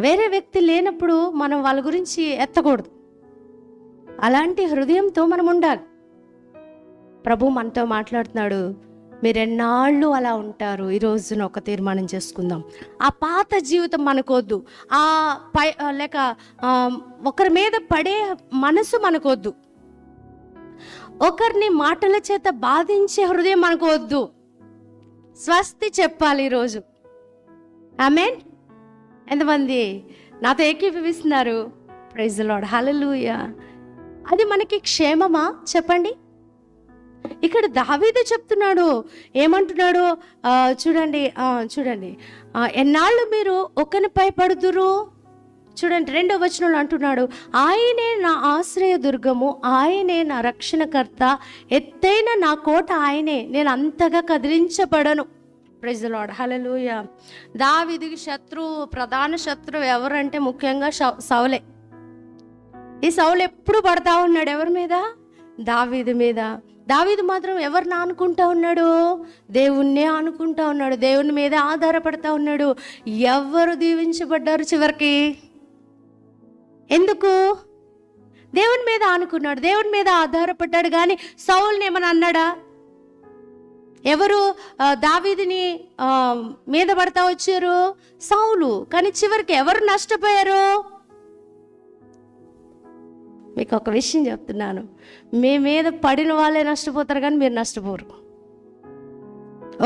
వేరే వ్యక్తి లేనప్పుడు మనం వాళ్ళ గురించి ఎత్తకూడదు. అలాంటి హృదయంతో మనం ఉండాలి. ప్రభు మనతో మాట్లాడుతున్నాడు, మీరెన్నాళ్ళు అలా ఉంటారు. ఈ రోజున ఒక తీర్మానం చేసుకుందాం. ఆ పాత జీవితం మనకొద్దు. లేక ఒకరి మీద పడే మనసు మనకొద్దు. ఒకరిని మాటల చేత బాధించే హృదయం మనకు వద్దు. స్వస్తి చెప్పాలి ఈరోజు. ఆమేన్. ఎంతమంది నాతో ఏకీభవిస్తున్నారు? ప్రైజ్ ది లార్డ్, హల్లెలూయా. అది మనకి క్షేమమా చెప్పండి? ఇక్కడ దావీదు చెప్తున్నాడు, ఏమంటున్నాడు చూడండి, ఎన్నాళ్ళు మీరు ఒకరిపై పడుదురు? చూడండి 2వ వచనంలో అంటున్నాడు, ఆయనే నా ఆశ్రయ దుర్గము, ఆయనే నా రక్షణకర్త, ఎత్తైన నా కోట ఆయనే, నేను అంతగా కదిలించబడను. ప్రైజ్ ది లార్డ్, హల్లెలూయా. దావీదుకి ప్రధాన శత్రువు ఎవరంటే ముఖ్యంగా సౌలే. ఈ సౌలు ఎప్పుడు పడతా ఉన్నాడు ఎవరి మీద? దావీదు మీద. దావీదు మాత్రం ఎవరిని ఆనుకుంటా ఉన్నాడు? దేవుణ్ణే ఆనుకుంటా ఉన్నాడు. దేవుని మీద ఆధారపడతా ఉన్నాడు. ఎవరు దీవించబడ్డారు చివరికి? ఎందుకు? దేవుని మీద ఆనుకున్నాడు, దేవుని మీద ఆధారపడ్డాడు. కానీ సౌలుని ఏమని అన్నాడా? ఎవరు దావీదుని మీద పడతా వచ్చారు? సౌలు. కానీ చివరికి ఎవరు నష్టపోయారు? మీకు ఒక విషయం చెప్తున్నాను, మీ మీద పడిన వాళ్ళే నష్టపోతారు, కానీ మీరు నష్టపోరు.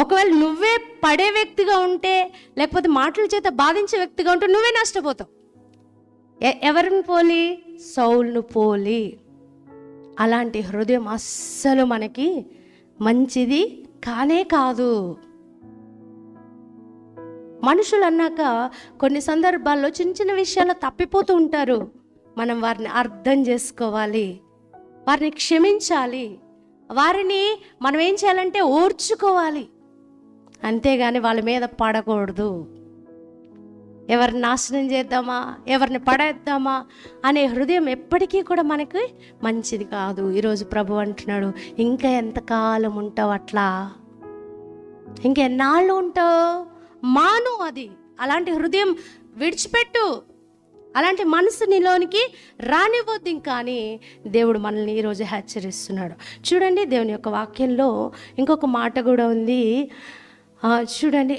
ఒకవేళ నువ్వే పడే వ్యక్తిగా ఉంటే, లేకపోతే మాటల చేత బాధించే వ్యక్తిగా ఉంటే నువ్వే నష్టపోతావు. ఎవరిని పోలి? సౌలును పోలి. అలాంటి హృదయం అస్సలు మనకి మంచిది కానే కాదు. మనుషులు అన్నాక కొన్ని సందర్భాల్లో చిన్న చిన్న విషయాలు తప్పిపోతూ ఉంటారు. మనం వారిని అర్థం చేసుకోవాలి, వారిని క్షమించాలి, వారిని మనం ఏం చేయాలంటే ఓర్చుకోవాలి. అంతేగాని వాళ్ళ మీద పడకూడదు. ఎవరిని నాశనం చేద్దామా, ఎవరిని పడేద్దామా అనే హృదయం ఎప్పటికీ కూడా మనకి మంచిది కాదు. ఈరోజు ప్రభు అంటున్నాడు, ఇంకా ఎంతకాలం ఉంటావు అట్లా? ఇంకెన్నాళ్ళు ఉంటావు? మాను అది. అలాంటి హృదయం విడిచిపెట్టు. అలాంటి మనసు నీలోనికి రానివ్వద్దు ఇంకా అని దేవుడు మనల్ని ఈరోజు హెచ్చరిస్తున్నాడు. చూడండి, దేవుని యొక్క వాక్యంలో ఇంకొక మాట కూడా ఉంది. చూడండి,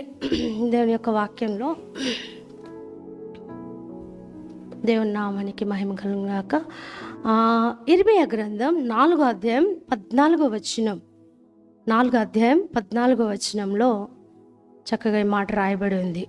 దేవుని యొక్క వాక్యంలో, దేవుని నామానికి మహిమ కలుగుగాక. ఇర్మీయా గ్రంథం 4వ అధ్యాయం 14వ వచనం, 4వ అధ్యాయం 14వ వచనంలో చక్కగా ఈ మాట రాయబడి ఉంది.